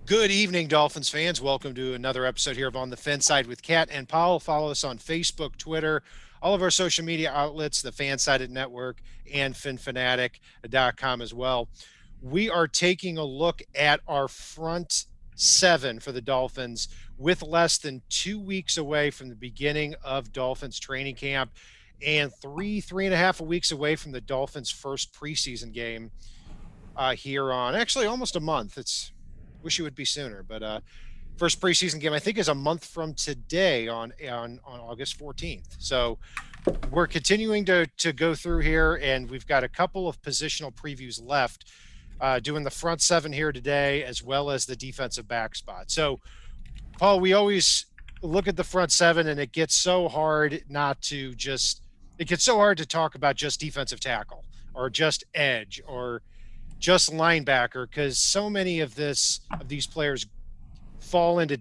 Good evening, Dolphins fans. Welcome to another episode here of On the FinSide with Kat and Powell. Follow us on Facebook, Twitter, all of our social media outlets, the FanSided Network, and FinFanatic.com as well. We are taking a look at our front seven for the Dolphins with less than 2 weeks away from the beginning of Dolphins training camp and three and a half weeks away from the Dolphins' first preseason game here on actually almost a month. It's wish it would be sooner, but first preseason game I think is a month from today on August 14th. So we're continuing to go through here, and we've got a couple of positional previews left, doing the front seven here today as well as the defensive back spot. So Paul, we always look at the front seven, and it gets so hard to talk about just defensive tackle or just edge or just linebacker, because so many of these players fall into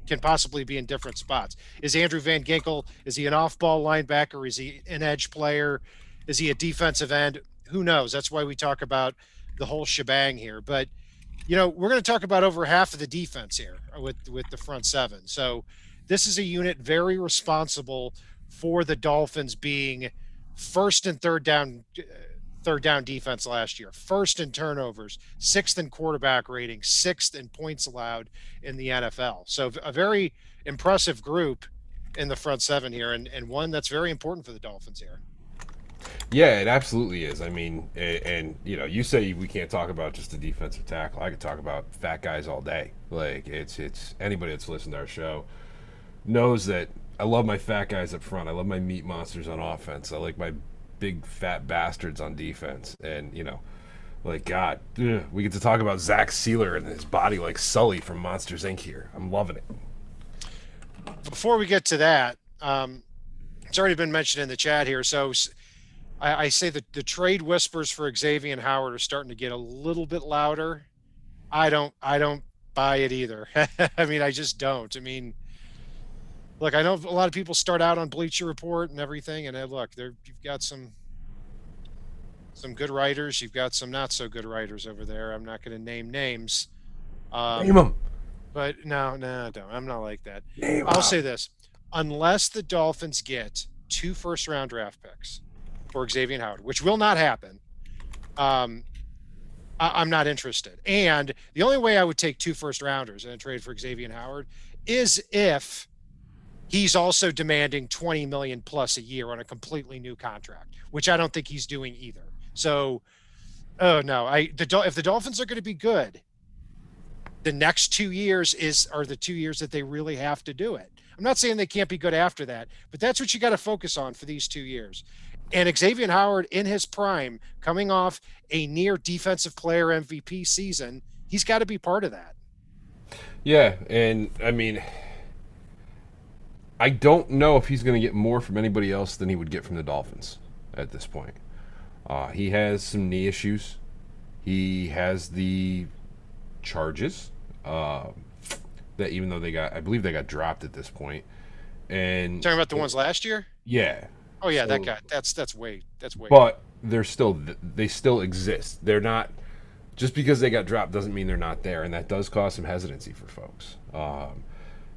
can possibly be in different spots. Is Andrew Van Ginkel, is he an off-ball linebacker? Is he an edge player? Is he a defensive end? Who knows? That's why we talk about the whole shebang here. But, we're going to talk about over half of the defense here with the front seven. So this is a unit very responsible for the Dolphins being first and third down defense last year, first in turnovers, sixth in quarterback rating, sixth in points allowed in the NFL. So a very impressive group in the front seven here, and one that's very important for the Dolphins here. Yeah, it absolutely is. I mean, and you say we can't talk about just the defensive tackle. I could talk about fat guys all day. Like it's anybody that's listened to our show knows that I love my fat guys up front. I love my meat monsters on offense. I like my big fat bastards on defense. And God, we get to talk about Zack Sealer and his body like Sully from Monsters Inc. here. I'm loving it. Before we get to that, it's already been mentioned in the chat here. So I say that the trade whispers for Xavier Howard are starting to get a little bit louder. I don't buy it either. I mean, I just don't. I mean, look, I know a lot of people start out on Bleacher Report and everything, and look, you've got some good writers. You've got some not so good writers over there. I'm not going to name names. Name them. But no, don't. I'm not like that. I'll say this. Unless the Dolphins get 2 first-round draft picks for Xavier Howard, which will not happen, I'm not interested. And the only way I would take 2 first-rounders in a trade for Xavier Howard is if he's also demanding $20 million plus a year on a completely new contract, which I don't think he's doing either. So, if the Dolphins are going to be good, the next 2 years are the 2 years that they really have to do it. I'm not saying they can't be good after that, but that's what you got to focus on for these 2 years. And Xavier Howard in his prime, coming off a near defensive player MVP season, he's got to be part of that. Yeah, and I mean, I don't know if he's going to get more from anybody else than he would get from the Dolphins at this point. He has some knee issues. He has the charges that even though I believe they got dropped at this point. And talking about the ones last year? Yeah. Oh yeah, so, that guy. That's way. But they still exist. They're not just because they got dropped doesn't mean they're not there, and that does cause some hesitancy for folks.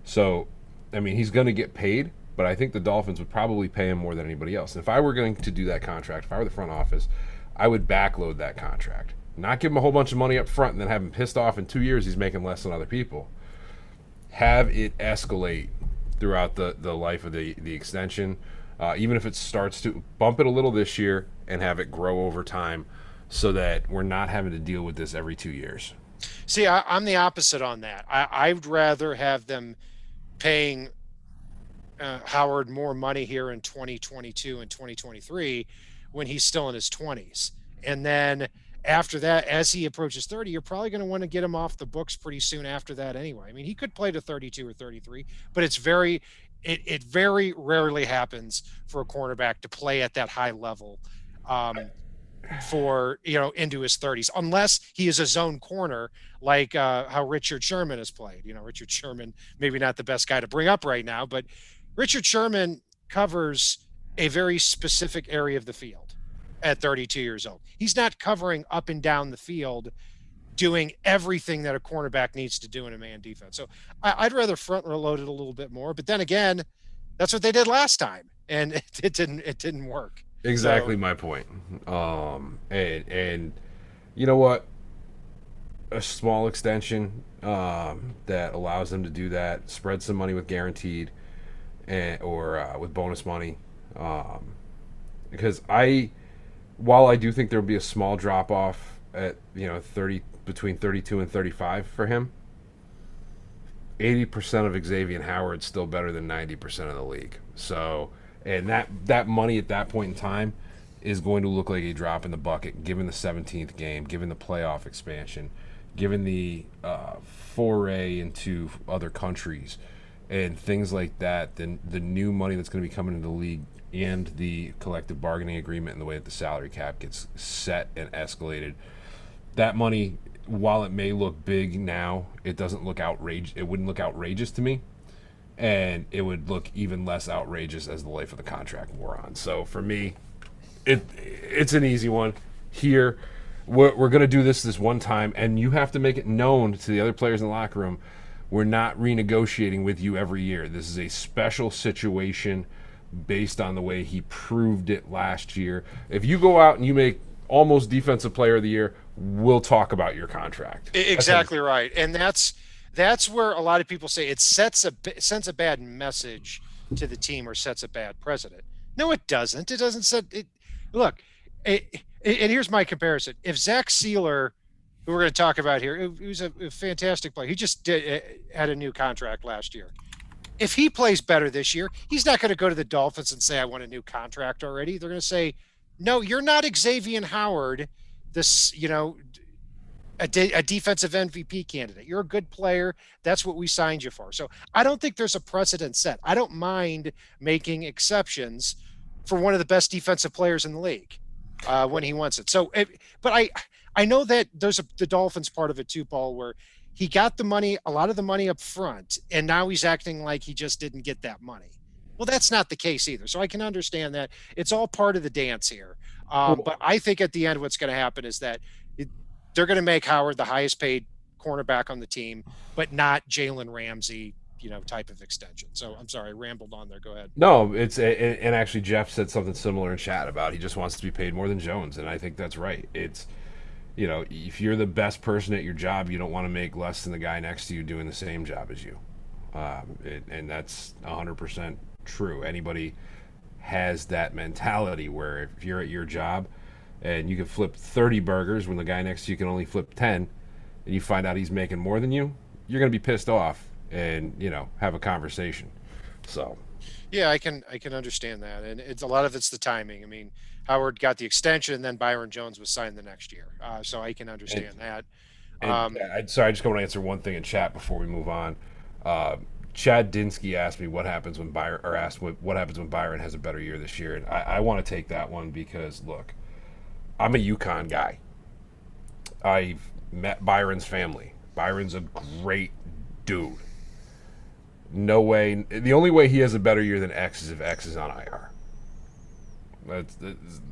So, I mean, he's going to get paid, but I think the Dolphins would probably pay him more than anybody else. And if I were going to do that contract, if I were the front office, I would backload that contract. Not give him a whole bunch of money up front and then have him pissed off in 2 years he's making less than other people. Have it escalate throughout the life of the extension, even if it starts to bump it a little this year and have it grow over time so that we're not having to deal with this every 2 years. See, I'm the opposite on that. I'd rather have them paying Howard more money here in 2022 and 2023 when he's still in his 20s. And then after that, as he approaches 30, you're probably going to want to get him off the books pretty soon after that anyway. I mean, he could play to 32 or 33, but it very rarely happens for a cornerback to play at that high level for, into his 30s, unless he is a zone corner like how Richard Sherman has played. Richard Sherman, maybe not the best guy to bring up right now, but Richard Sherman covers a very specific area of the field at 32 years old. He's not covering up and down the field doing everything that a cornerback needs to do in a man defense. So I'd rather front load it a little bit more. But then again, that's what they did last time, and it didn't work. Exactly So my point. And you know what? A small extension that allows them to do that, spread some money with guaranteed, or with bonus money. Because while I do think there will be a small drop off at 30 between 32 and 35 for him, 80% of Xavier Howard's still better than 90% of the league. So, and that money at that point in time is going to look like a drop in the bucket, given the 17th game, given the playoff expansion, given the foray into other countries, and things like that. Then the new money that's going to be coming into the league and the collective bargaining agreement and the way that the salary cap gets set and escalated. That money, while it may look big now, it doesn't look outrageous. It wouldn't look outrageous to me, and it would look even less outrageous as the life of the contract wore on. So for me, it's an easy one. Here, we're going to do this one time, and you have to make it known to the other players in the locker room, we're not renegotiating with you every year. This is a special situation based on the way he proved it last year. If you go out and you make almost defensive player of the year, we'll talk about your contract. exactly right, and that's where a lot of people say it sends a bad message to the team or sets a bad precedent. No, it doesn't. It doesn't set it. Look, and here's my comparison. If Zack Sealer, who we're going to talk about here, who's a fantastic player, he just had a new contract last year. If he plays better this year, he's not going to go to the Dolphins and say, I want a new contract already. They're going to say, no, you're not Xavier Howard, this, a defensive MVP candidate. You're a good player. That's what we signed you for. So I don't think there's a precedent set. I don't mind making exceptions for one of the best defensive players in the league when he wants it. So, but I know that there's the Dolphins part of it too, Paul, where he got the money, a lot of the money up front, and now he's acting like he just didn't get that money. Well, that's not the case either. So I can understand that. It's all part of the dance here. But I think at the end, what's going to happen is that they're going to make Howard the highest paid cornerback on the team, but not Jalen Ramsey, type of extension. So I'm sorry, I rambled on there. Go ahead. No, and actually Jeff said something similar in chat about he just wants to be paid more than Jones, and I think that's right. It's, if you're the best person at your job, you don't want to make less than the guy next to you doing the same job as you. And that's 100% true. Anybody has that mentality where if you're at your job and you can flip 30 burgers when the guy next to you can only flip 10, and you find out he's making more than you, you're going to be pissed off and, have a conversation. So, yeah, I can understand that. And it's a lot of it's the timing. I mean, Howard got the extension, and then Byron Jones was signed the next year. So I can understand that. Sorry, I just want to answer one thing in chat before we move on. Chad Dinsky asked me what happens when Byron has a better year this year, and I want to take that one because look, I'm a UConn guy. I've met Byron's family. Byron's a great dude. No way. The only way he has a better year than X is if X is on IR.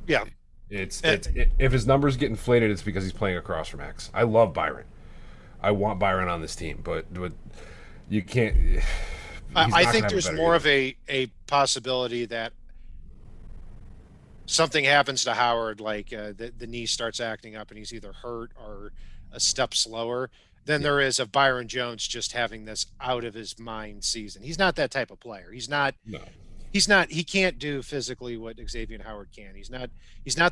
Yeah. If his numbers get inflated, it's because he's playing across from X. I love Byron. I want Byron on this team, but you can't. I think there's more of a possibility that something happens to Howard, like the knee starts acting up and he's either hurt or a step slower than there is of Byron Jones just having this out of his mind season. He's not that type of player. He's not. No. He can't do physically what Xavier Howard can. He's not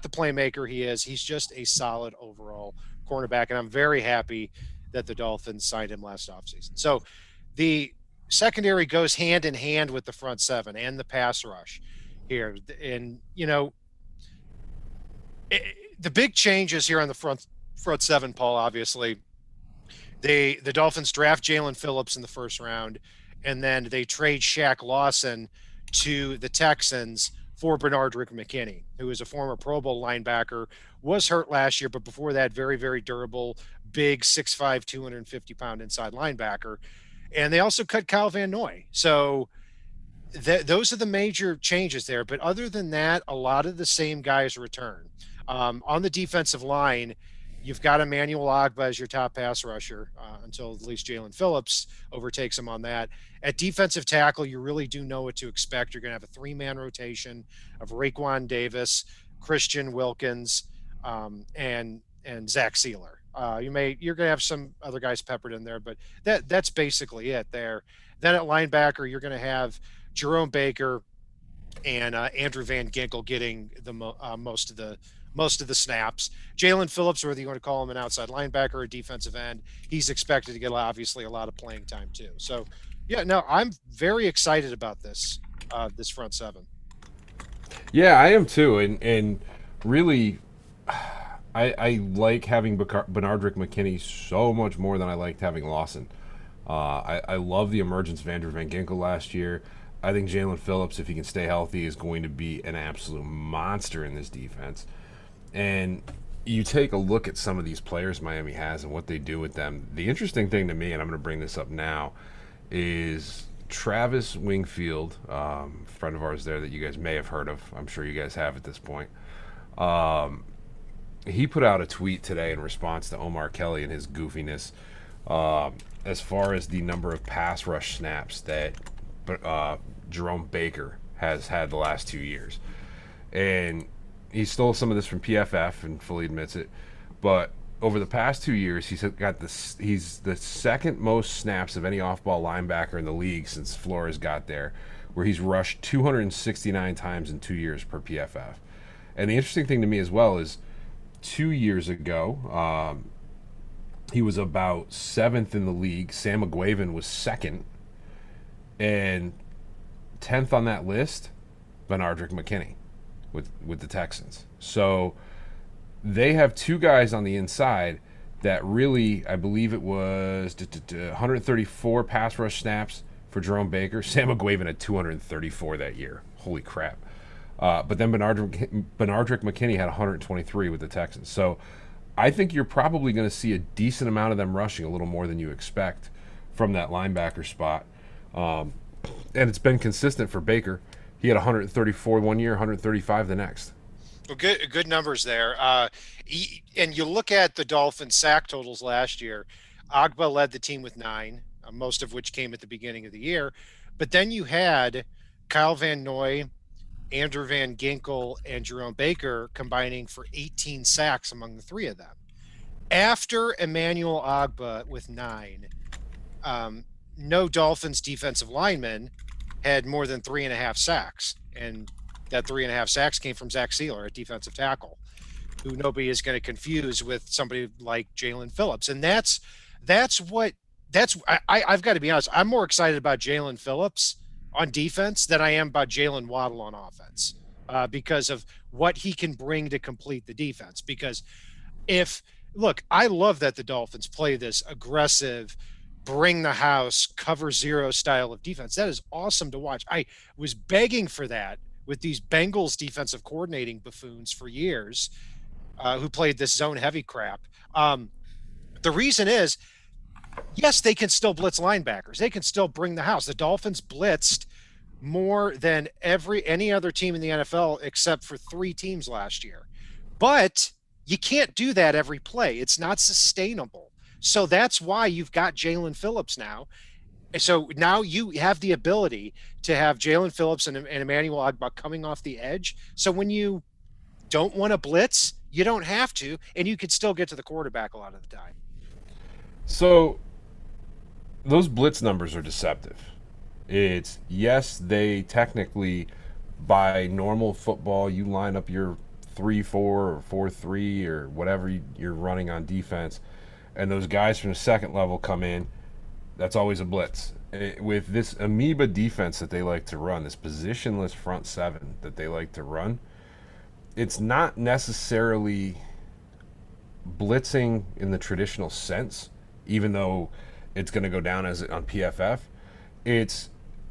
the playmaker he is. He's just a solid overall cornerback, and I'm very happy that the Dolphins signed him last offseason. So the secondary goes hand in hand with the front seven and the pass rush here. And, the big changes here on the front seven, Paul, obviously, the Dolphins draft Jalen Phillips in the first round, and then they trade Shaq Lawson to the Texans for Bernard Rick McKinney, who is a former Pro Bowl linebacker, was hurt last year, but before that, very, very durable, big 6'5", 250-pound inside linebacker. And they also cut Kyle Van Noy. So those are the major changes there. But other than that, a lot of the same guys return. On the defensive line, You've got Emmanuel Ogbah as your top pass rusher until at least Jalen Phillips overtakes him on that. At defensive tackle, you really do know what to expect. You're going to have a three-man rotation of Raekwon Davis, Christian Wilkins, and Zack Sealer. You're going to have some other guys peppered in there, but that's basically it there. Then at linebacker, you're going to have Jerome Baker and Andrew Van Ginkel getting the most of the snaps. Jalen Phillips, whether you want to call him an outside linebacker or a defensive end, he's expected to get obviously a lot of playing time too. So, yeah, no, I'm very excited about this front seven. Yeah, I am too, and really, I like having Bernardrick McKinney so much more than I liked having Lawson. I love the emergence of Andrew Van Ginkel last year. I think Jalen Phillips, if he can stay healthy, is going to be an absolute monster in this defense. And you take a look at some of these players Miami has and what they do with them. The interesting thing to me, and I'm going to bring this up now, is Travis Wingfield, friend of ours there that you guys may have heard of. I'm sure you guys have at this point. He put out a tweet today in response to Omar Kelly and his goofiness as far as the number of pass rush snaps that Jerome Baker has had the last 2 years. And he stole some of this from PFF and fully admits it. But over the past 2 years, he's the second most snaps of any off-ball linebacker in the league since Flores got there, where he's rushed 269 times in 2 years per PFF. And the interesting thing to me as well is 2 years ago, he was about 7th in the league. Sam McGuavin was 2nd. And 10th on that list, Bernardrick McKinney with the Texans. So they have two guys on the inside that really, I believe it was 134 pass rush snaps for Jerome Baker. Sam McGuavin had 234 that year. Holy crap. But then Bernardrick McKinney had 123 with the Texans. So I think you're probably going to see a decent amount of them rushing, a little more than you expect from that linebacker spot. And it's been consistent for Baker. He had 134 one year, 135 the next. Well, good numbers there. And you look at the Dolphins' sack totals last year. Ogbah led the team with 9, most of which came at the beginning of the year. But then you had Kyle Van Noy, Andrew Van Ginkel, and Jerome Baker combining for 18 sacks among the three of them. After Emmanuel Ogbah with 9, no Dolphins defensive lineman had more than 3.5 sacks. And that 3.5 sacks came from Zack Sealer at defensive tackle, who nobody is going to confuse with somebody like Jalen Phillips. And I've got to be honest. I'm more excited about Jalen Phillips on defense than I am about Jalen Waddle on offense because of what he can bring to complete the defense. Because I love that the Dolphins play this aggressive, bring the house, cover zero style of defense. That is awesome to watch. I was begging for that with these Bengals defensive coordinating buffoons for years who played this zone heavy crap. The reason is, yes, they can still blitz linebackers. They can still bring the house. The Dolphins blitzed more than any other team in the NFL except for 3 teams last year. But you can't do that every play. It's not sustainable. So that's why you've got Jalen Phillips now. So now you have the ability to have Jalen Phillips and Emmanuel Ogbah coming off the edge. So when you don't want to blitz, you don't have to, and you can still get to the quarterback a lot of the time. So those blitz numbers are deceptive. It's, yes, they technically, by normal football, you line up your 3-4 or 4-3 or whatever you're running on defense, and those guys from the second level come in, that's always a blitz. With this amoeba defense that they like to run, this positionless front seven that they like to run, it's not necessarily blitzing in the traditional sense, even though it's going to go down as on PFF.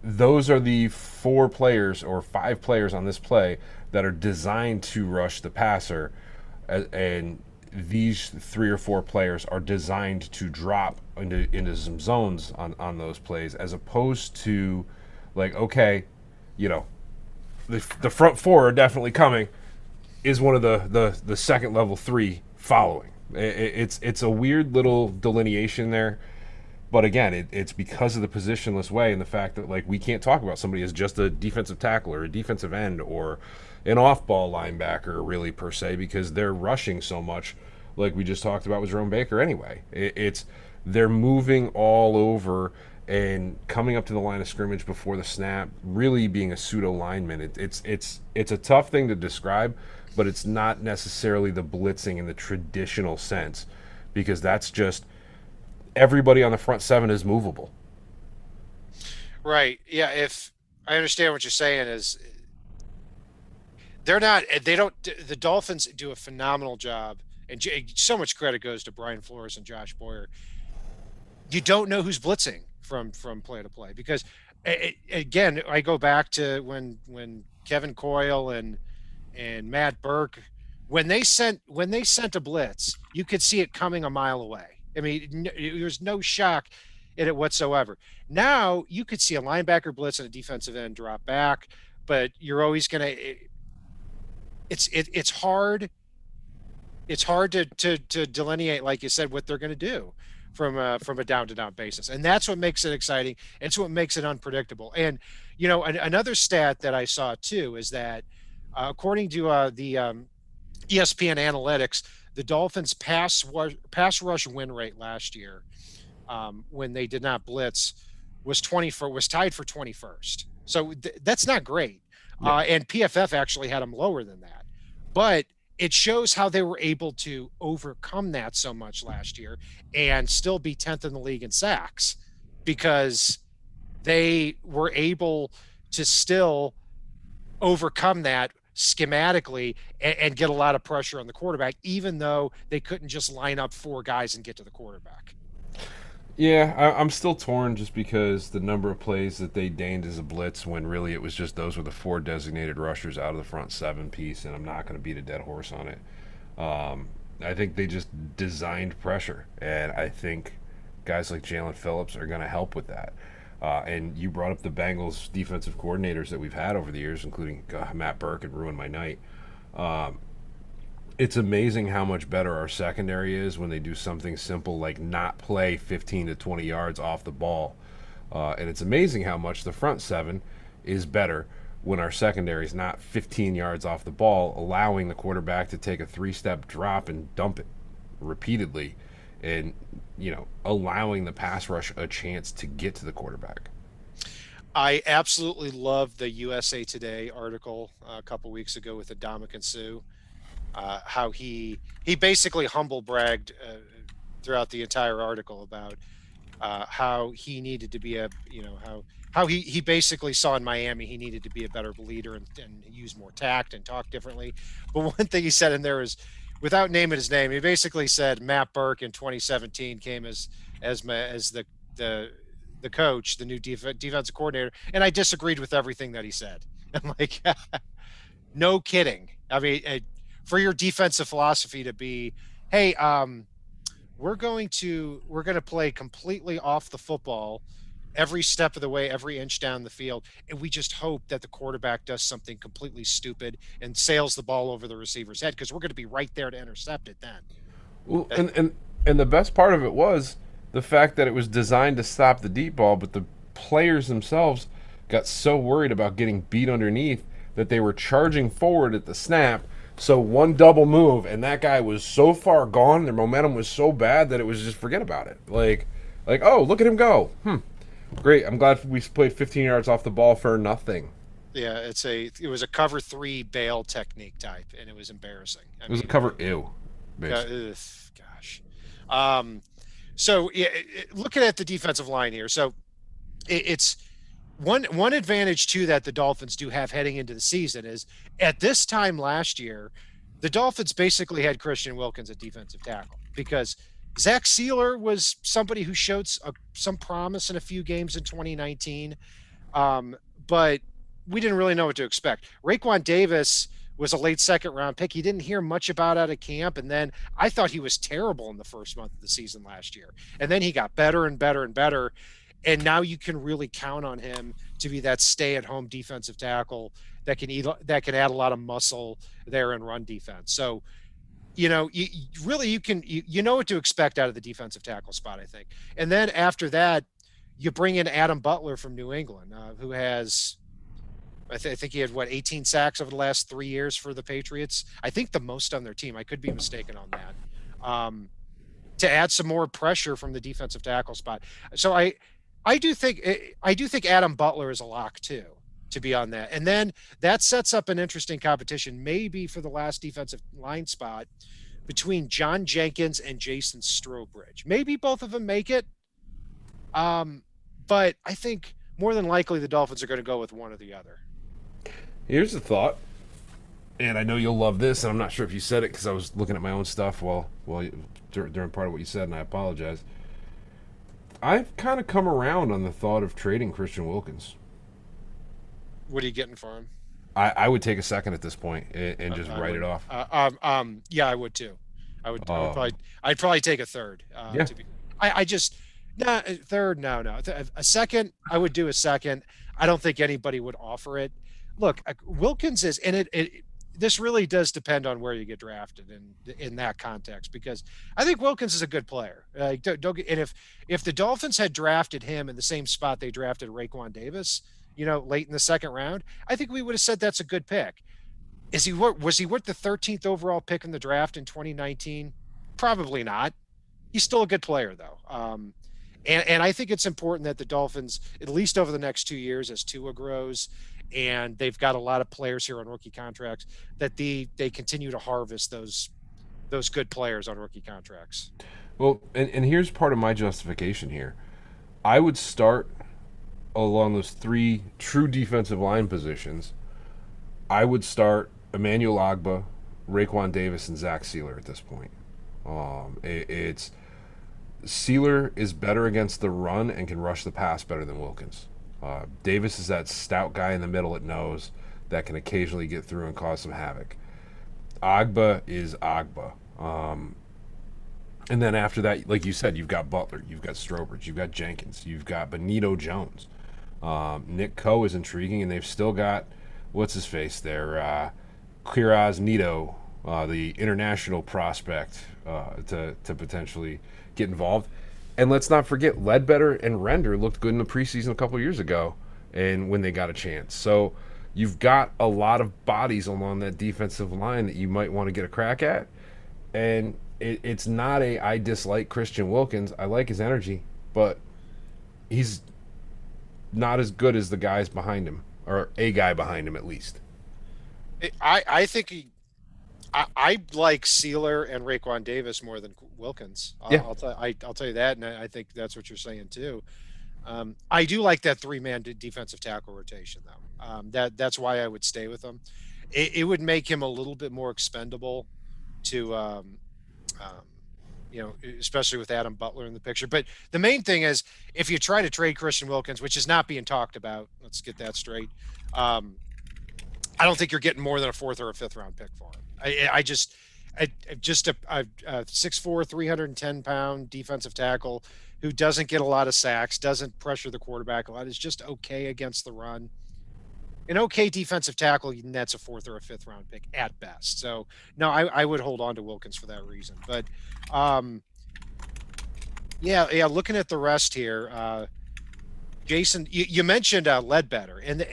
Those are the 4 players or 5 players on this play that are designed to rush the passer, and these 3 or 4 players are designed to drop into some zones on those plays, as opposed to, like, okay, the front 4 are definitely coming. Is one of the second level 3 following? It's a weird little delineation there. But again, it's because of the positionless way and the fact that like we can't talk about somebody as just a defensive tackle or a defensive end or an off-ball linebacker really per se because they're rushing so much, like we just talked about with Jerome Baker. Anyway, it's they're moving all over and coming up to the line of scrimmage before the snap, really being a pseudo lineman. It's a tough thing to describe, but it's not necessarily the blitzing in the traditional sense because that's just everybody on the front seven is movable. Right. Yeah. If I understand what you're saying is they're not, they don't, the Dolphins do a phenomenal job. And so much credit goes to Brian Flores and Josh Boyer. You don't know who's blitzing from play to play because again, I go back to when Kevin Coyle and Matt Burke, when they sent a blitz, you could see it coming a mile away. I mean, there's no shock in it whatsoever. Now you could see a linebacker blitz and a defensive end drop back, but you're always going to. It's hard. It's hard to delineate, like you said, what they're going to do from a down to down basis, and that's what makes it exciting. It's what makes it unpredictable. And another stat that I saw too is that according to the ESPN analytics, the Dolphins pass rush win rate last year when they did not blitz was tied for 21st. So that's not great. Yeah. And PFF actually had them lower than that. But it shows how they were able to overcome that so much last year and still be 10th in the league in sacks because they were able to still overcome that schematically and get a lot of pressure on the quarterback, even though they couldn't just line up four guys and get to the quarterback. Yeah, I'm still torn just because the number of plays that they deigned as a blitz when really it was just those were the four designated rushers out of the front seven piece, and I'm not going to beat a dead horse on it. I think they just designed pressure, and I think guys like Jalen Phillips are going to help with that. And you brought up the Bengals defensive coordinators that we've had over the years, including Matt Burke, and ruined my night. It's amazing how much better our secondary is when they do something simple like not play 15 to 20 yards off the ball. And it's amazing how much the front seven is better when our secondary is not 15 yards off the ball, allowing the quarterback to take a three-step drop and dump it repeatedly and, allowing the pass rush a chance to get to the quarterback. I absolutely love the USA Today article a couple weeks ago with Adama Sue. How he basically humble bragged throughout the entire article about how he needed to be how he basically saw in Miami he needed to be a better leader and use more tact and talk differently. But one thing he said in there is, without naming his name, he basically said Matt Burke in 2017 came as the coach, the new defensive coordinator, and I disagreed with everything that he said. I'm like, no kidding. I mean, for your defensive philosophy to be, hey, we're going to play completely off the football every step of the way, every inch down the field, and we just hope that the quarterback does something completely stupid and sails the ball over the receiver's head because we're going to be right there to intercept it then. Well, and the best part of it was the fact that it was designed to stop the deep ball, but the players themselves got so worried about getting beat underneath that they were charging forward at the snap. So one double move, and that guy was so far gone, their momentum was so bad that it was just forget about it. Like, oh, look at him go. Great. I'm glad we played 15 yards off the ball for nothing. Yeah, it was a cover 3 bail technique type, and it was embarrassing. It was a cover ew. Gosh. So looking at the defensive line here, so it's one advantage too that the Dolphins do have heading into the season is at this time last year, the Dolphins basically had Christian Wilkins at defensive tackle because Zack Sealer was somebody who showed some promise in a few games in 2019, but we didn't really know what to expect. Raekwon Davis was a late second-round pick. He didn't hear much about out of camp, and then I thought he was terrible in the first month of the season last year. And then he got better and better and better, and now you can really count on him to be that stay-at-home defensive tackle that can add a lot of muscle there in run defense. So really you know what to expect out of the defensive tackle spot, I think. And then after that, you bring in Adam Butler from New England, who has I think he had 18 sacks over the last 3 years for the Patriots. I think the most on their team. I could be mistaken on that. To add some more pressure from the defensive tackle spot. So I do think Adam Butler is a lock too to be on that. And then that sets up an interesting competition, maybe for the last defensive line spot between John Jenkins and Jason Strowbridge. Maybe both of them make it. But I think more than likely the Dolphins are going to go with one or the other. Here's the thought, and I know you'll love this, and I'm not sure if you said it because I was looking at my own stuff during part of what you said, and I apologize. I've kind of come around on the thought of trading Christian Wilkins. What are you getting for him? I would take a second at this point and just write it off. Yeah, I would too. Uh, I'd probably take a third. Yeah. I just, no, third, no. A second, I would do a second. I don't think anybody would offer it. Look, Wilkins is, and this really does depend on where you get drafted in that context, because I think Wilkins is a good player. And if the Dolphins had drafted him in the same spot they drafted Raekwon Davis, late in the second round, I think we would have said that's a good pick. Was he worth the 13th overall pick in the draft in 2019? Probably not. He's still a good player though. And I think it's important that the Dolphins, at least over the next 2 years, as Tua grows, and they've got a lot of players here on rookie contracts, that they continue to harvest those good players on rookie contracts. Well, and here's part of my justification here. I would start along those three true defensive line positions. I would start Emmanuel Ogbah, Raekwon Davis, and Zack Sealer at this point. It's Sealer is better against the run and can rush the pass better than Wilkins. Davis is that stout guy in the middle that knows that can occasionally get through and cause some havoc. Ogbah is Ogbah. And then after that, like you said, you've got Butler, you've got Strowbridge, you've got Jenkins, you've got Benito Jones. Nick Coe is intriguing, and they've still got, what's his face there, Quiraz Nito, the international prospect, to potentially get involved. And let's not forget, Ledbetter and Render looked good in the preseason a couple years ago, and when they got a chance. So you've got a lot of bodies along that defensive line that you might want to get a crack at. And it's not I dislike Christian Wilkins. I like his energy, but he's not as good as the guys behind him, or a guy behind him at least. I think I like Sealer and Raekwon Davis more than Wilkins. Yeah. I'll tell you that, and I think that's what you're saying too. I do like that three-man defensive tackle rotation, though. That's why I would stay with him. It would make him a little bit more expendable to, especially with Adam Butler in the picture. But the main thing is, if you try to trade Christian Wilkins, which is not being talked about, let's get that straight. I don't think you're getting more than a fourth or a fifth round pick for him. I just a 6'4", 310-pound defensive tackle who doesn't get a lot of sacks, doesn't pressure the quarterback a lot, is just okay against the run. An okay defensive tackle, that's a fourth or a fifth round pick at best. So no, I would hold on to Wilkins for that reason. But looking at the rest here, Jason, you mentioned Ledbetter, and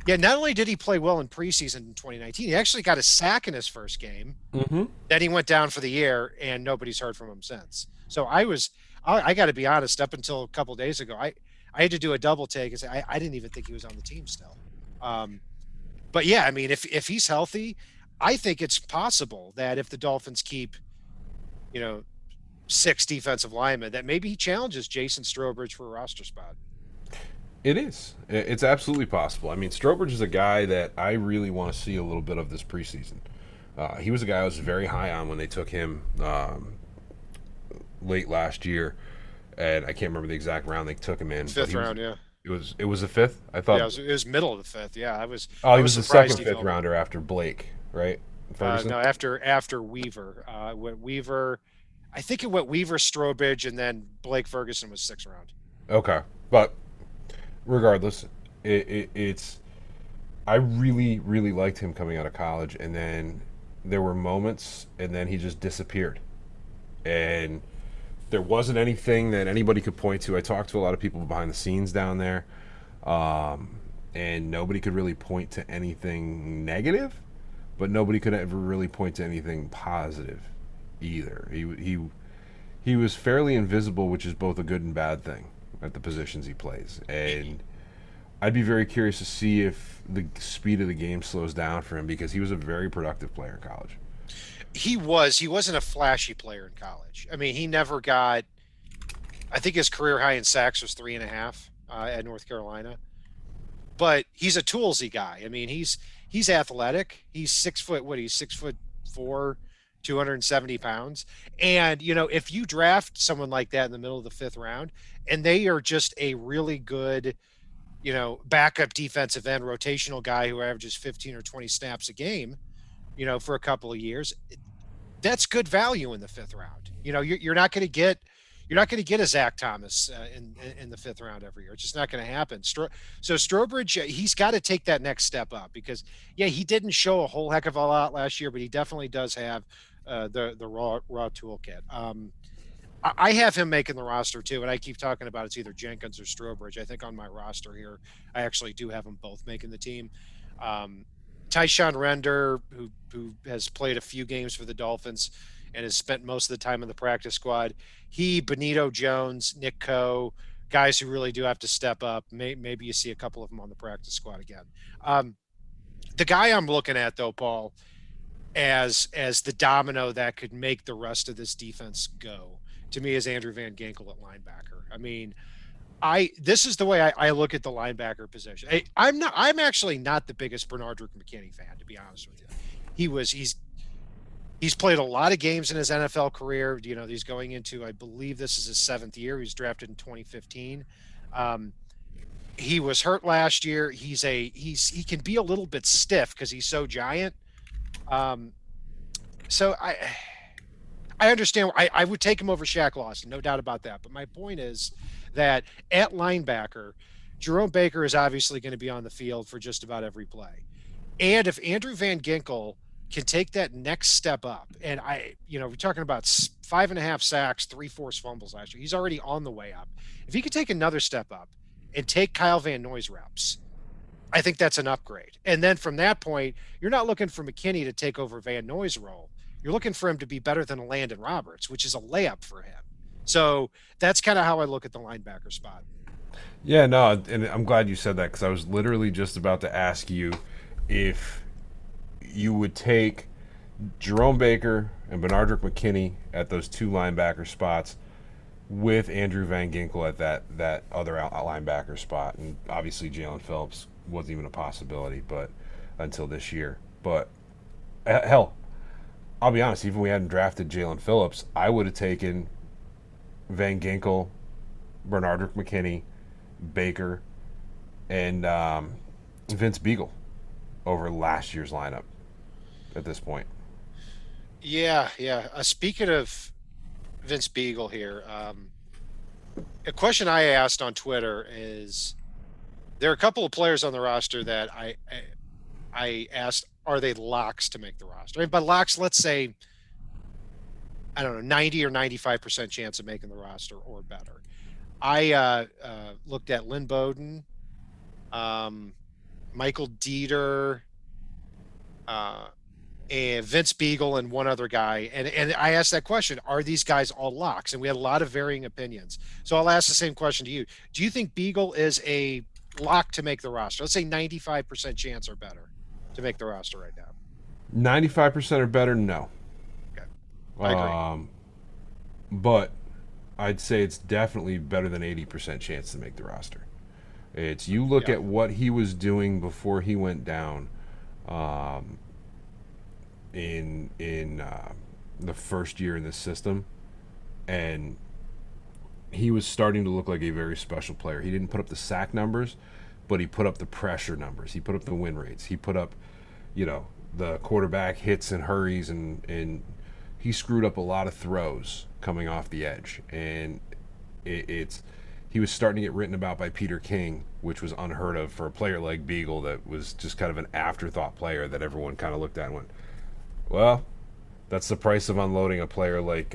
not only did he play well in preseason in 2019, he actually got a sack in his first game. Mm-hmm. Then he went down for the year, and nobody's heard from him since. So I got to be honest, up until a couple of days ago, I had to do a double take and say I didn't even think he was on the team still. But yeah, I mean, if he's healthy, I think it's possible that if the Dolphins keep, 6 defensive linemen, that maybe he challenges Jason Strowbridge for a roster spot. It is. It's absolutely possible. I mean, Strowbridge is a guy that I really want to see a little bit of this preseason. He was a guy I was very high on when they took him late last year, and I can't remember the exact round they took him in. Fifth round, yeah. It was a fifth. I thought. Yeah, it was middle of the fifth. Yeah, I was. Oh, he was the second fifth rounder after Blake, right? No, after Weaver. Went Weaver. I think it went Weaver, Strowbridge, and then Blake Ferguson was 6th round. Okay, but regardless, it's. I really, really liked him coming out of college, and then there were moments, and then he just disappeared. And there wasn't anything that anybody could point to. I talked to a lot of people behind the scenes down there, and nobody could really point to anything negative, but nobody could ever really point to anything positive either. He was fairly invisible, which is both a good and bad thing at the positions he plays. And I'd be very curious to see if the speed of the game slows down for him, because he was a very productive player in college. He wasn't a flashy player in college. I mean, he never got, I think his career high in sacks was 3.5 at North Carolina. But he's a toolsy guy. I mean, he's athletic. He's 6 foot. What, he's 6'4", 270 pounds. And if you draft someone like that in the middle of the 5th round, and they are just a really good, backup defensive end, rotational guy who averages 15 or 20 snaps a game, for a couple of years, that's good value in the 5th round. You're not going to get. You're not going to get a Zach Thomas in the 5th round every year. It's just not going to happen. So Strobridge, he's got to take that next step up, because, yeah, he didn't show a whole heck of a lot last year, but he definitely does have the raw toolkit. I have him making the roster too, and I keep talking about it's either Jenkins or Strobridge. I think on my roster here, I actually do have them both making the team. Tyshawn Render, who has played a few games for the Dolphins and has spent most of the time in the practice squad. He, Benito Jones, Nick Coe, guys who really do have to step up. Maybe you see a couple of them on the practice squad again. The guy I'm looking at, though, Paul, as the domino that could make the rest of this defense go, to me, is Andrew Van Ginkel at linebacker. I mean, this is the way I look at the linebacker position. I'm actually not the biggest Bernardrick McKinney fan, to be honest with you. He's played a lot of games in his NFL career. He's going into, I believe this is his 7th year. He was drafted in 2015. He was hurt last year. He can be a little bit stiff because he's so giant. So I understand. I would take him over Shaq Lawson, no doubt about that. But my point is that at linebacker, Jerome Baker is obviously going to be on the field for just about every play. And if Andrew Van Ginkel can take that next step up, and we're talking about 5.5 sacks, 3 forced fumbles last year. He's already on the way up. If he could take another step up and take Kyle Van Noy's reps, I think that's an upgrade. And then from that point, you're not looking for McKinney to take over Van Noy's role. You're looking for him to be better than Landon Roberts, which is a layup for him. So that's kind of how I look at the linebacker spot. Yeah, no, and I'm glad you said that, because I was literally just about to ask you if you would take Jerome Baker and Bernardrick McKinney at those 2 linebacker spots with Andrew Van Ginkel at that other linebacker spot. And obviously Jalen Phillips wasn't even a possibility, but until this year. But hell, I'll be honest, even if we hadn't drafted Jalen Phillips, I would have taken Van Ginkel, Bernardrick McKinney, Baker, and Vince Beagle over last year's lineup at this point. Yeah. Speaking of Vince Beagle here, a question I asked on Twitter is, there are a couple of players on the roster that I asked, are they locks to make the roster? And by locks, let's say, I don't know, 90 or 95% chance of making the roster or better. I looked at Lynn Bowden, Michael Dieter, and Vince Beagle, and one other guy. And I asked that question, are these guys all locks? And we had a lot of varying opinions. So I'll ask the same question to you. Do you think Beagle is a lock to make the roster? Let's say 95% chance or better to make the roster right now. 95% or better, no. Okay. I agree. But I'd say it's definitely better than 80% chance to make the roster. It's, you look at what he was doing before he went down in the first year in the system, and he was starting to look like a very special player. He didn't put up the sack numbers, but he put up the pressure numbers. He put up the win rates. He put up, the quarterback hits and hurries, and he screwed up a lot of throws coming off the edge. And he was starting to get written about by Peter King, which was unheard of for a player like Beagle that was just kind of an afterthought player that everyone kind of looked at and went, Well, that's the price of unloading a player like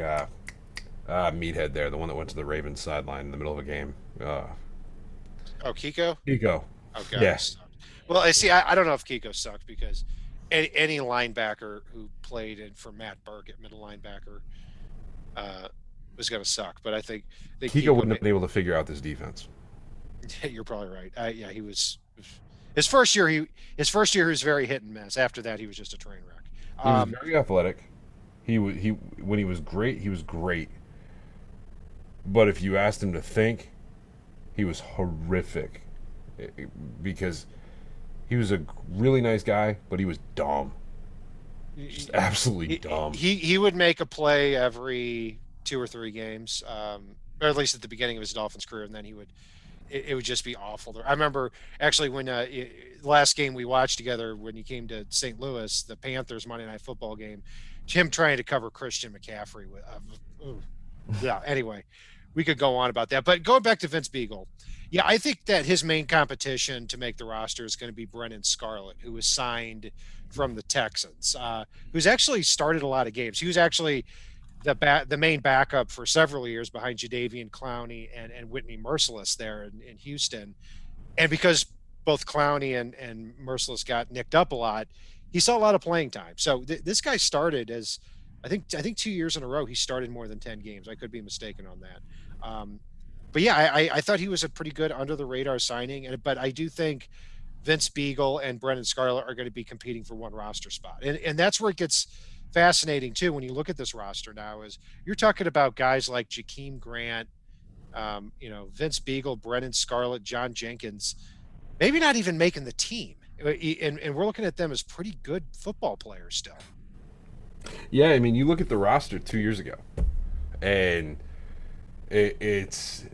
Meathead there, the one that went to the Ravens sideline in the middle of a game. Oh, Kiko. Kiko. Oh God, he Yeah. sucked. Well, I see. I don't know if Kiko sucked because any linebacker who played in for Matt Burke at middle linebacker uh, was going to suck. But I think Kiko Kiko. wouldn't have been able to figure out this defense. You're probably right. Yeah, he was his first year. His first year was very hit and miss. After that, he was just a train wreck. He was Um, very athletic. He when he was great, he was great. But if you asked him to think, he was horrific because he was a really nice guy, but he was dumb, just absolutely dumb. he would make a play every 2 or 3 games, or at least at the beginning of his Dolphins career, and then it would just be awful. I remember actually when last game we watched together when he came to St. Louis, the Panthers Monday Night Football game, him trying to cover Christian McCaffrey with. Yeah. Anyway, we could go on about that, but going back to Vince Beagle, yeah, I think that his main competition to make the roster is going to be Brennan Scarlett, who was signed from the Texans, who's actually started a lot of games. He was actually the main backup for several years behind Jadeveon Clowney and Whitney Merciless there in Houston. And because both Clowney and Merciless got nicked up a lot, he saw a lot of playing time. So this guy started as I think 2 years in a row he started more than 10 games. I could be mistaken on that. But yeah, I thought he was a pretty good under the radar signing, but I do think Vince Beagle and Brendan Scarlett are going to be competing for one roster spot. And that's where it gets fascinating too when you look at this roster now is you're talking about guys like Jakeem Grant, Vince Beagle, Brendan Scarlett, John Jenkins, maybe not even making the team. And we're looking at them as pretty good football players still. Yeah, I mean, you look at the roster 2 years ago, and it's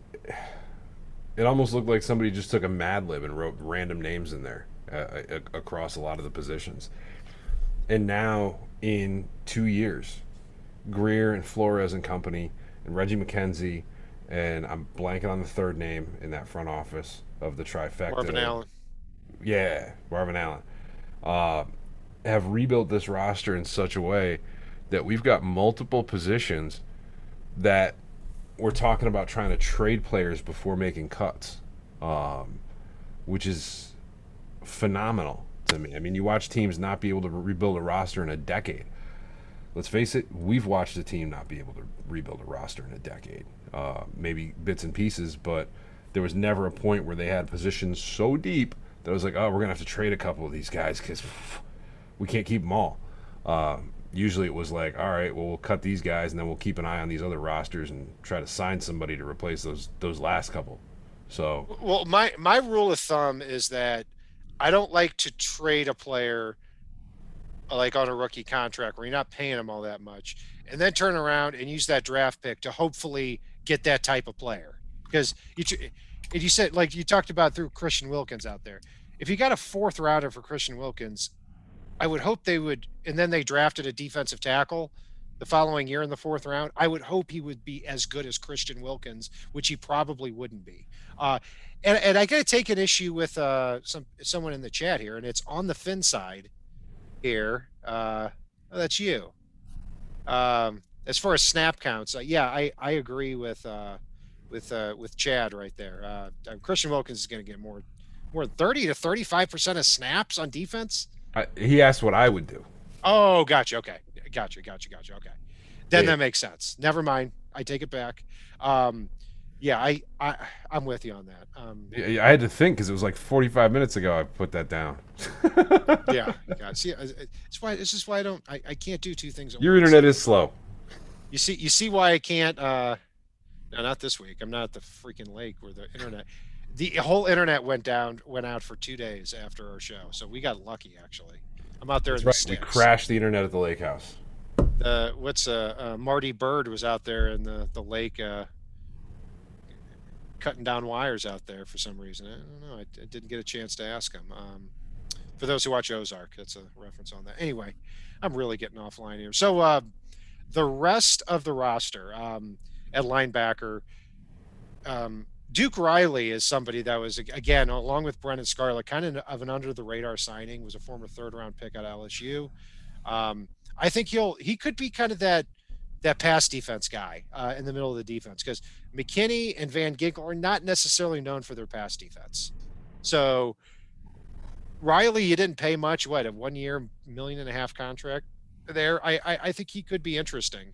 it almost looked like somebody just took a Mad Lib and wrote random names in there across a lot of the positions. And now in 2 years, Greer and Flores and company and Reggie McKenzie, and I'm blanking on the third name in that front office of the trifecta. Marvin Allen. Yeah, Marvin Allen. Uh, have rebuilt this roster in such a way that we've got multiple positions that we're talking about trying to trade players before making cuts, which is phenomenal to me. I mean, you watch teams not be able to rebuild a roster in a decade. Let's face it, we've watched a team not be able to rebuild a roster in a decade. Maybe bits and pieces, but there was never a point where they had positions so deep that it was like, oh, we're going to have to trade a couple of these guys because we can't keep them all. Usually it was like, all right, well, we'll cut these guys and then we'll keep an eye on these other rosters and try to sign somebody to replace those last couple. So, Well, my rule of thumb is that I don't like to trade a player like on a rookie contract where you're not paying them all that much, and then turn around and use that draft pick to hopefully get that type of player. Because you said like you talked about through Christian Wilkins out there. If you got a fourth rounder for Christian Wilkins, I would hope they would, and then they drafted a defensive tackle the following year in the fourth round. I would hope he would be as good as Christian Wilkins, which he probably wouldn't be. And I got to take an issue with someone in the chat here, and it's on the FinSide here. That's you. As far as snap counts, yeah, I agree with Chad right there. Christian Wilkins is going to get more than 30 to 35% of snaps on defense. he asked what I would do. Oh, gotcha. Okay, gotcha. Okay, then Yeah. that makes sense. Never mind. I take it back. Yeah, I'm with you on that. I had to think because it was like 45 minutes ago I put that down. Yeah, see, it's just why I can't do two things at Your once. internet is slow. You see why I can't. No, not this week. I'm not at the freaking lake where the whole internet went out for 2 days after our show. So we got lucky actually. I'm out there That's in the right. We sticks. crashed the internet at the lake house. Marty Bird was out there in the lake cutting down wires out there for some reason. I don't know. I didn't get a chance to ask him. For those who watch Ozark, that's a reference on that. Anyway, I'm really getting offline here. So the rest of the roster at linebacker, Duke Riley is somebody that was, again, along with Brendan Scarlett, kind of an under the radar signing, was a former third round pick at LSU. I think he could be kind of that pass defense guy in the middle of the defense, because McKinney and Van Ginkel are not necessarily known for their pass defense. So Riley, you didn't pay much. What, a 1 year, $1.5 million contract there? I think he could be interesting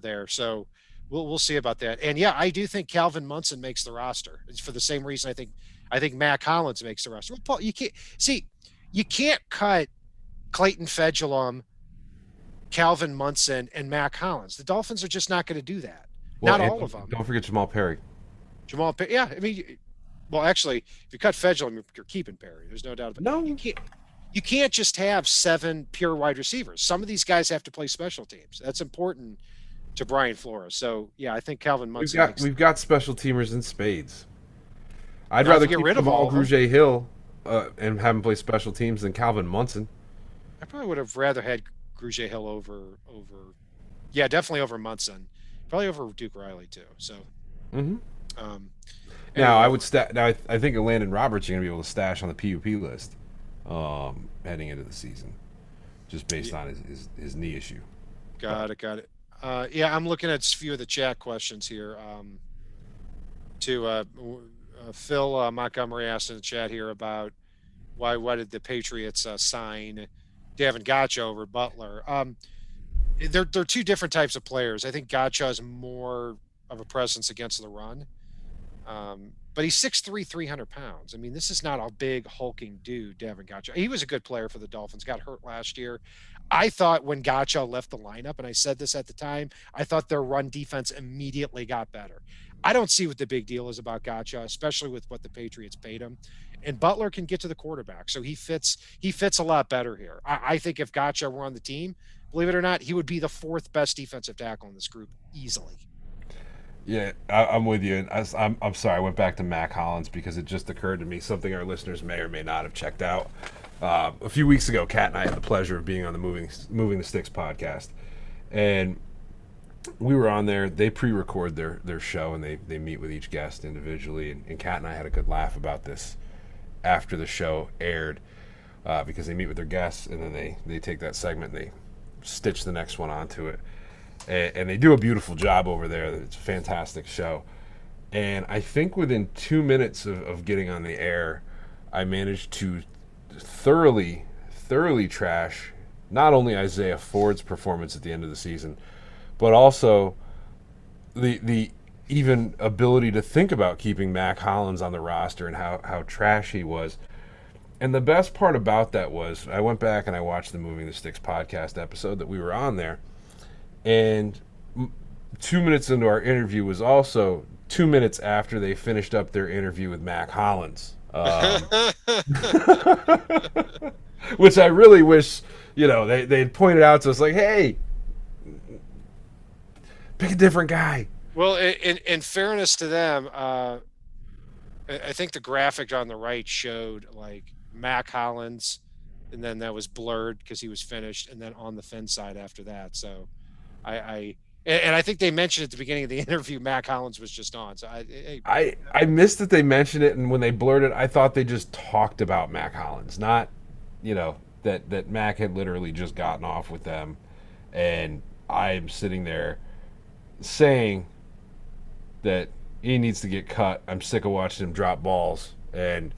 there. So we'll see about that. And yeah, I do think Calvin Munson makes the roster. It's for the same reason I think Matt Collins makes the roster. Well, Paul, you can't cut Clayton Fedulum, Calvin Munson, and Matt Collins. The Dolphins are just not going to do that. Well, Not and all of them. don't forget Jamal Perry. Yeah, I mean, well, actually, if you cut Fedulum, you're keeping Perry. There's no doubt about it. No, You can't just have 7 pure wide receivers. Some of these guys have to play special teams. That's important to Brian Flores. So yeah, I think Calvin Munson. we've got special teamers in spades. I'd Not to rather get keep rid of all Jamal of them. Grugier Hill and have him play special teams than Calvin Munson. I probably would have rather had Grugier Hill over. Yeah, definitely over Munson. Probably over Duke Riley too. So. Mm-hmm. Um, Now anyway, I would Now I think Landon Roberts you're gonna be able to stash on the PUP list heading into the season, just based on his knee issue. got it. Yeah, I'm looking at a few of the chat questions here. Phil Montgomery asked in the chat here about why did the Patriots sign Devin Gotcha over Butler? They're two different types of players. I think Gotcha is more of a presence against the run. But he's 6'3", 300 pounds. I mean, this is not a big hulking dude, Devin Gotcha. He was a good player for the Dolphins, got hurt last year. I thought when Gotcha left the lineup, and I said this at the time, I thought their run defense immediately got better. I don't see what the big deal is about Gotcha, especially with what the Patriots paid him. And Butler can get to the quarterback, so he fits a lot better here. I think if Gotcha were on the team, believe it or not, he would be the 4th best defensive tackle in this group easily. Yeah, I'm with you. And I'm sorry, I went back to Mac Hollins because it just occurred to me something our listeners may or may not have checked out. A few weeks ago, Kat and I had the pleasure of being on the Moving the Sticks podcast, and we were on there. They pre-record their show, and they meet with each guest individually. And Kat and I had a good laugh about this after the show aired because they meet with their guests, and then they take that segment and they stitch the next one onto it. And they do a beautiful job over there. It's a fantastic show. And I think within 2 minutes of getting on the air, I managed to thoroughly trash not only Isaiah Ford's performance at the end of the season, but also the even ability to think about keeping Mac Hollins on the roster and how trash he was. And the best part about that was I went back and I watched the Moving the Sticks podcast episode that we were on there. And 2 minutes into our interview was also 2 minutes after they finished up their interview with Mac Hollins. Which I really wish, they'd pointed out to us like, hey, pick a different guy. Well, in fairness to them, I think the graphic on the right showed like Mac Hollins, and then that was blurred because he was finished, and then on the FinSide after that. So I think they mentioned at the beginning of the interview Mac Hollins was just on. So I missed that they mentioned it, and when they blurred it, I thought they just talked about Mac Hollins, not that Mac had literally just gotten off with them, and I'm sitting there saying that he needs to get cut. I'm sick of watching him drop balls, and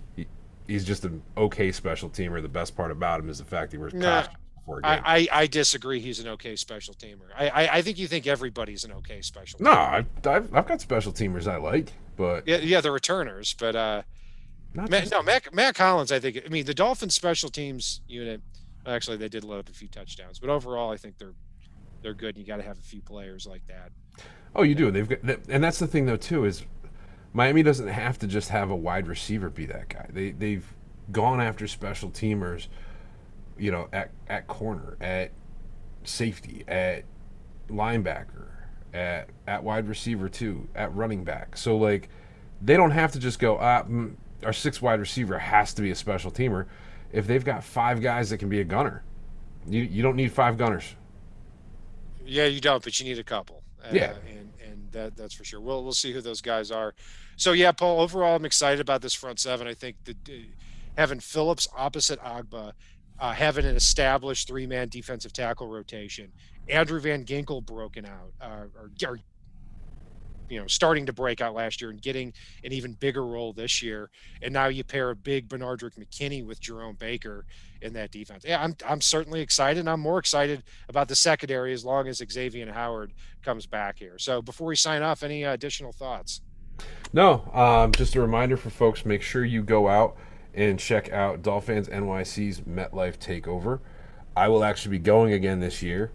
he's just an okay special teamer. The best part about him is the fact he wears costumes before a game. I disagree. He's an okay special teamer. I think you think everybody's an okay special teamer. No, I've got special teamers I like, but yeah, the returners, but Mac Hollins. I mean, the Dolphins special teams unit. Actually, they did let up a few touchdowns, but overall, I think they're good. And you got to have a few players like that. Oh, you do. And that's the thing though too is Miami doesn't have to just have a wide receiver be that guy. They've gone after special teamers, at corner, at safety, at linebacker, at wide receiver too, at running back. So like, they don't have to just go, our 6th wide receiver has to be a special teamer. If they've got 5 guys that can be a gunner, you don't need 5 gunners. Yeah, you don't, but you need a couple. Yeah. And that's for sure. We'll see who those guys are. So yeah, Paul, overall, I'm excited about this front seven. I think that having Phillips opposite Agba, having an established three-man defensive tackle rotation. Andrew Van Ginkel broken out, or starting to break out last year and getting an even bigger role this year. And now you pair a big Bernardrick McKinney with Jerome Baker in that defense. Yeah, I'm certainly excited. I'm more excited about the secondary as long as Xavier Howard comes back here. So before we sign off, any additional thoughts? No, just a reminder for folks: make sure you go out and check out Dolphins NYC's MetLife Takeover. I will actually be going again this year,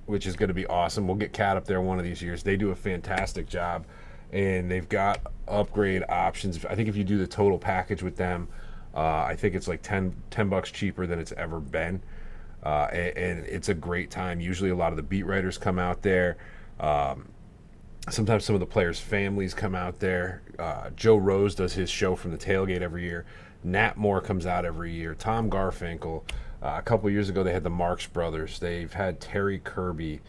which is going to be awesome. We'll get Cat up there one of these years. They do a fantastic job, and they've got upgrade options. I think if you do the total package with them, I think it's like $10 cheaper than it's ever been, and it's a great time. Usually, a lot of the beat writers come out there. Sometimes some of the players' families come out there. Joe Rose does his show from the tailgate every year. Nat Moore comes out every year. Tom Garfinkel. A couple of years ago, they had the Marx Brothers. They've had Terry Kirby.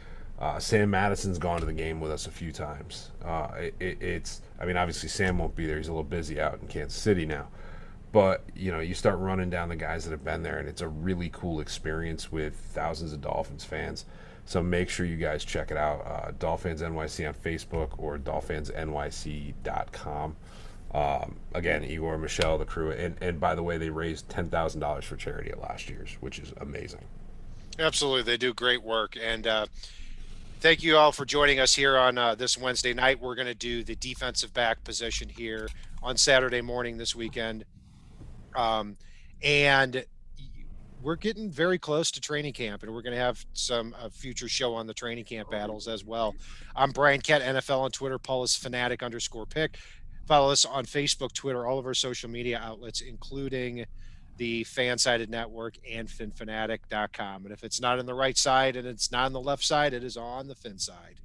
Sam Madison's gone to the game with us a few times. I mean, obviously Sam won't be there. He's a little busy out in Kansas City now. But, you start running down the guys that have been there, and it's a really cool experience with thousands of Dolphins fans. So make sure you guys check it out. Dolphins NYC on Facebook or dolphinsnyc.com. Again, Igor, Michelle, the crew, and by the way, they raised $10,000 for charity at last year's, which is amazing. Absolutely, they do great work, and thank you all for joining us here on this Wednesday night. We're going to do the defensive back position here on Saturday morning this weekend, and we're getting very close to training camp, and we're going to have some future show on the training camp battles as well. I'm Brian Kett, NFL on Twitter. Paul is fanatic_pick. Follow us on Facebook, Twitter, all of our social media outlets, including the FanSide Network and FinFanatic.com. And if it's not on the right side and it's not on the left side, it is on the Fin side.